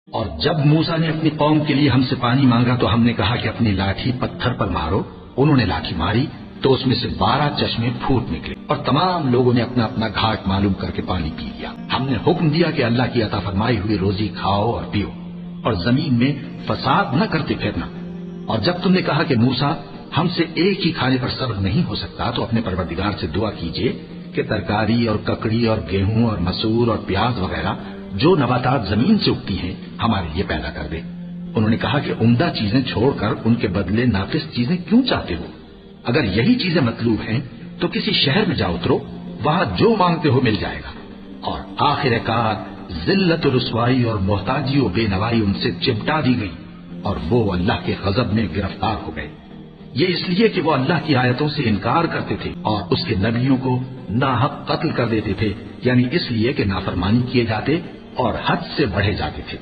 और जब मूसा ने अपनी कौम के लिए हमसे पानी मांगा तो हमने कहा कि अपनी लाठी पत्थर पर मारो। उन्होंने लाठी मारी तो उसमें से 12 चश्मे फूट निकले और तमाम लोगों ने अपना अपना घाट मालूम करके पानी पी लिया। हमने हुक्म दिया कि अल्लाह की अता फरमाई हुई रोजी खाओ और पियो और जमीन में फसाद न करते फिरना। और जब तुमने कहा कि मूसा हमसे एक ही खाने पर सब्र नहीं हो सकता तो अपने परवरदिगार से दुआ कीजिए कि तरकारी और ककड़ी और गेहूं और मसूर और प्याज वगैरह जो नबातात जमीन से उगती हैं हमारे लिए पैदा कर दे। उन्होंने कहा कि उम्दा चीजें छोड़कर उनके बदले नाकिस चीजें क्यों चाहते हो? अगर यही चीजें मतलूब हैं तो किसी शहर में जा उतरो, वहां जो मांगते हो मिल जाएगा। और आखिरकार जिल्लत रुसवाई और मोहताजी और बेनवाई उनसे चिमटा दी गई और वो अल्लाह के गजब में गिरफ्तार हो गए। ये इसलिए कि वो अल्लाह की आयतों से इनकार करते थे और उसके नबियों को नाहक कत्ल कर देते थे, यानी इसलिए कि नाफरमानी किए जाते और हद से बढ़े जाते थे।